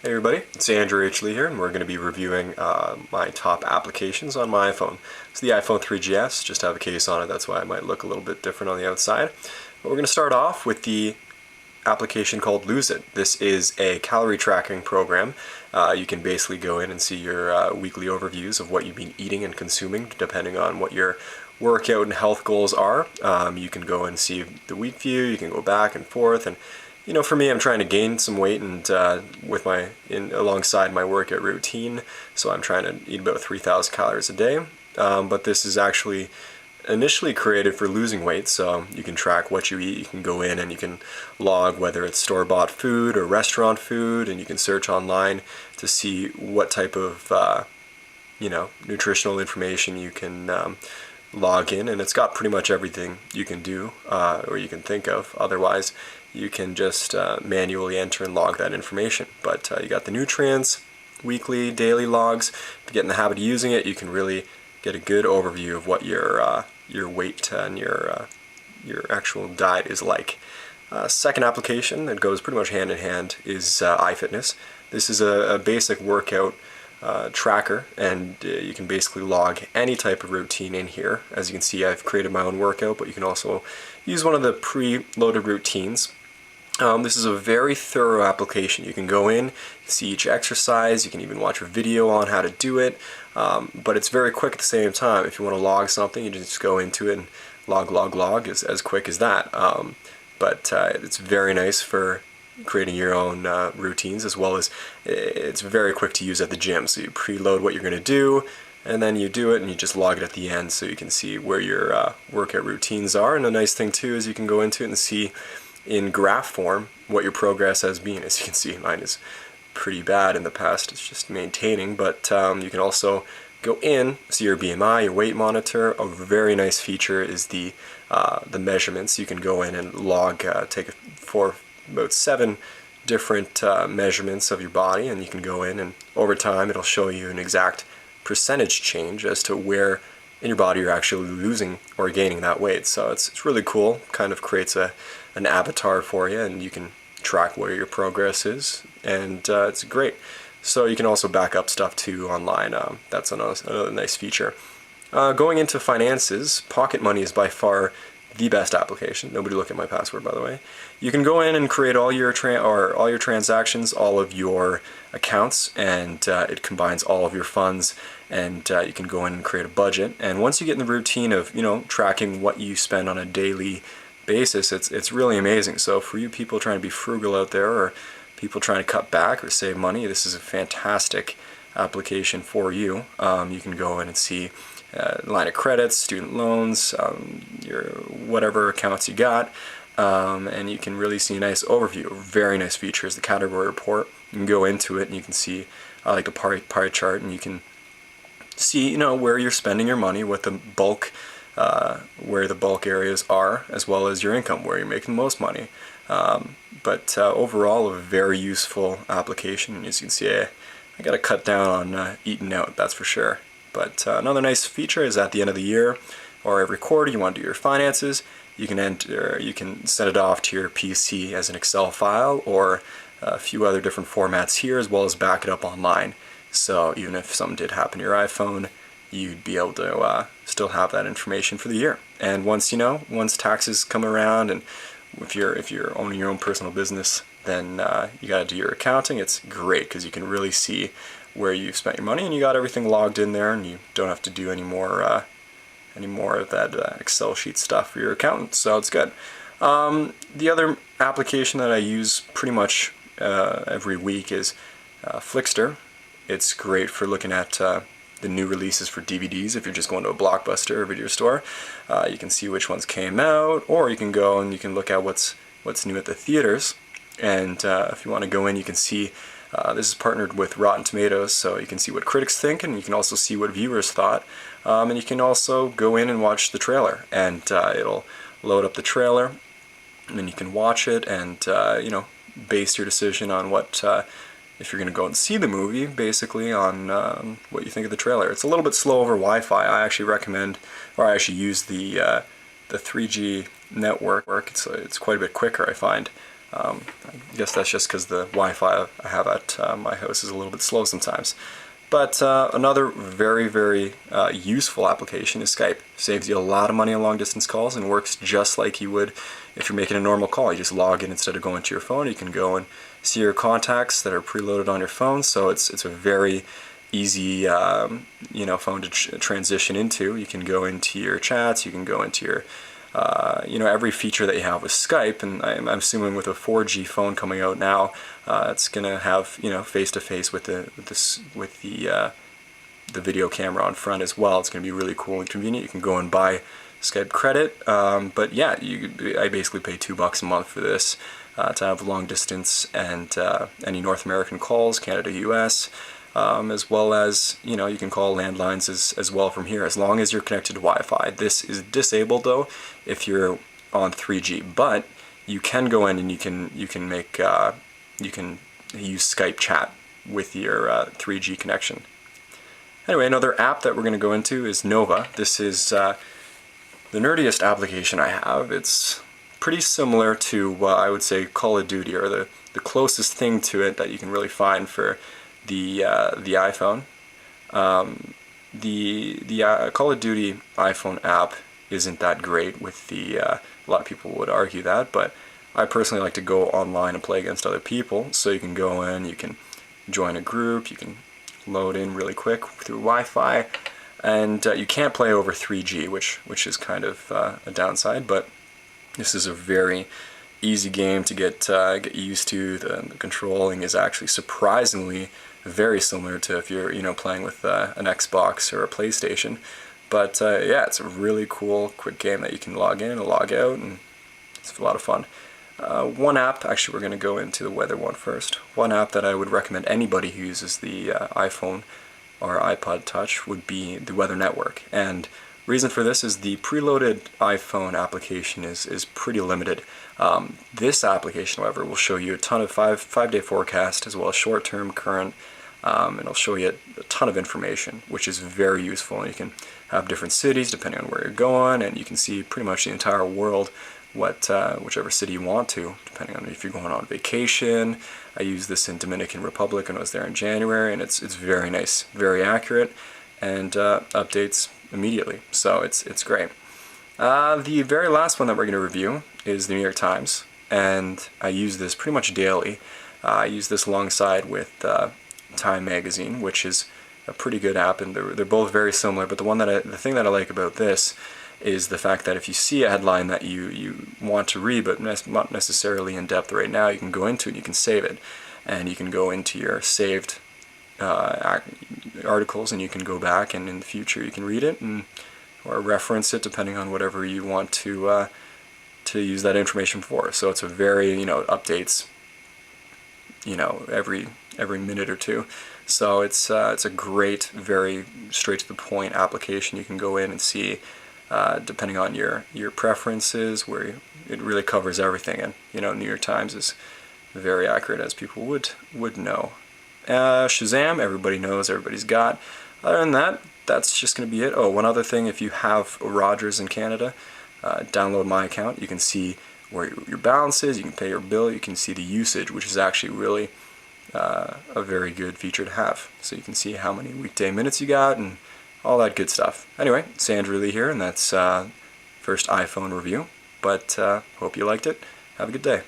Hey everybody, it's Andrew H. Lee here, and we're going to be reviewing my top applications on my iPhone. It's the iPhone 3GS, just have a case on it, that's why it might look a little bit different on the outside. But we're going to start off with the application called Lose It. This is a calorie tracking program. You can basically go in and see your weekly overviews of what you've been eating and consuming, depending on what your workout and health goals are. You can go and see the week view, you can go back and forth, and for me, I'm trying to gain some weight, and alongside my workout routine, so I'm trying to eat about 3,000 calories a day. But this is actually initially created for losing weight, so you can track what you eat. You can go in and you can log whether it's store-bought food or restaurant food, and you can search online to see what type of nutritional information you can log in, and it's got pretty much everything you can do or you can think of. Otherwise, you can just manually enter and log that information. But you got the nutrients, weekly, daily logs. If you get in the habit of using it, you can really get a good overview of what your weight and your actual diet is like. Second application that goes pretty much hand in hand is iFitness. This is a basic workout tracker, and you can basically log any type of routine in here. As you can see, I've created my own workout, but you can also use one of the pre-loaded routines. This is a very thorough application. You can go in, see each exercise, you can even watch a video on how to do it, but it's very quick at the same time. If you want to log something, you just go into it and log as quick as that. But it's very nice for creating your own routines, as well as it's very quick to use at the gym. So you preload what you're going to do, and then you do it and you just log it at the end so you can see where your workout routines are. And the nice thing too is you can go into it and see in graph form what your progress has been. As you can see, mine is pretty bad in the past. It's just maintaining, but you can also go in, see your BMI, your weight monitor. A very nice feature is the measurements. You can go in and log, take for about 7 different measurements of your body, and you can go in and over time it'll show you an exact percentage change as to where in your body you're actually losing or gaining that weight. So it's really cool. Kind of creates an avatar for you, and you can track where your progress is, and it's great. So you can also back up stuff too online. That's another nice feature. Going into finances, Pocket Money is by far the best application. Nobody look at my password, by the way. You can go in and create all your transactions, all of your accounts, and it combines all of your funds, and you can go in and create a budget. And once you get in the routine of tracking what you spend on a daily basis, it's really amazing. So for you people trying to be frugal out there, or people trying to cut back or save money, this is a fantastic application for you. You can go in and see line of credits, student loans, your whatever accounts you got, and you can really see a nice overview. A very nice feature is the category report. You can go into it and you can see like the pie chart, and you can see where you're spending your money, what the bulk where the bulk areas are, as well as your income, where you're making the most money. But overall, a very useful application. And as you can see, I got to cut down on eating out, that's for sure. But another nice feature is at the end of the year or every quarter, you want to do your finances. You can send it off to your PC as an Excel file or a few other different formats here, as well as back it up online. So even if something did happen to your iPhone, you'd be able to still have that information for the year. And once taxes come around, and if you're owning your own personal business, then you got to do your accounting. It's great because you can really see where you've spent your money, and you got everything logged in there, and you don't have to do any more of that Excel sheet stuff for your accountant. So it's good. The other application that I use pretty much every week is Flixter. It's great for looking at the new releases for DVDs. If you're just going to a Blockbuster or video store, you can see which ones came out, or you can go and you can look at what's new at the theaters. And if you want to go in, you can see this is partnered with Rotten Tomatoes, so you can see what critics think, and you can also see what viewers thought. And you can also go in and watch the trailer, and it'll load up the trailer, and then you can watch it and base your decision on what if you're going to go and see the movie, basically on what you think of the trailer. It's a little bit slow over Wi-Fi. I actually recommend, or I actually use the 3G network. It's quite a bit quicker, I find. I guess that's just because the Wi-Fi I have at my house is a little bit slow sometimes. But another very, very useful application is Skype. Saves you a lot of money on long distance calls and works just like you would if you're making a normal call. You just log in instead of going to your phone. You can go and see your contacts that are preloaded on your phone. So it's a very easy phone to transition into. You can go into your chats. You can go into your every feature that you have with Skype, and I'm assuming with a 4G phone coming out now, it's gonna have face-to-face with the video camera on front as well. It's gonna be really cool and convenient. You can go and buy Skype credit, but yeah, I basically pay $2 a month for this to have long distance and any North American calls, Canada, US. As well as, you can call landlines as well from here, as long as you're connected to Wi-Fi. This is disabled though if you're on 3G, but you can go in and you can use Skype chat with your 3G connection. Anyway, another app that we're going to go into is N.O.V.A. This is the nerdiest application I have. It's pretty similar to I would say Call of Duty, or the closest thing to it that you can really find for the iPhone. The Call of Duty iPhone app isn't that great with a lot of people would argue that, but I personally like to go online and play against other people. So you can go in, you can join a group, you can load in really quick through Wi-Fi, and you can't play over 3G, which is kind of a downside, but this is a very easy game to get used to. The controlling is actually surprisingly very similar to if you're playing with an Xbox or a PlayStation. But yeah, it's a really cool, quick game that you can log in and log out, and it's a lot of fun. One app, actually we're going to go into the weather one first. One app that I would recommend anybody who uses the iPhone or iPod Touch would be the Weather Network. And reason for this is the preloaded iPhone application is pretty limited. This application, however, will show you a ton of five-day forecast as well as short-term, current, and it'll show you a ton of information, which is very useful. And you can have different cities depending on where you're going, and you can see pretty much the entire world, whichever city you want to, depending on if you're going on vacation. I used this in Dominican Republic and I was there in January, and it's very nice, very accurate, and updates immediately. So it's great. The very last one that we're going to review is the New York Times, and I use this pretty much daily. I use this alongside with Time Magazine, which is a pretty good app, and they're both very similar. But the thing that I like about this is the fact that if you see a headline that you want to read, but not necessarily in depth right now, you can go into it, and you can save it, and you can go into your saved articles, and you can go back, and in the future you can read it or reference it depending on whatever you want to use that information for. So it's a very updates every minute or two. So it's a great, very straight to the point application. You can go in and see depending on your preferences, where it really covers everything. And New York Times is very accurate, as people would know. Shazam, everybody knows, everybody's got. Other than that, that's just going to be it. Oh, one other thing, if you have Rogers in Canada, download my account. You can see where your balance is, you can pay your bill, you can see the usage, which is actually really a very good feature to have. So you can see how many weekday minutes you got and all that good stuff. Anyway, it's Andrew Lee here, and that's first iPhone review, but hope you liked it. Have a good day.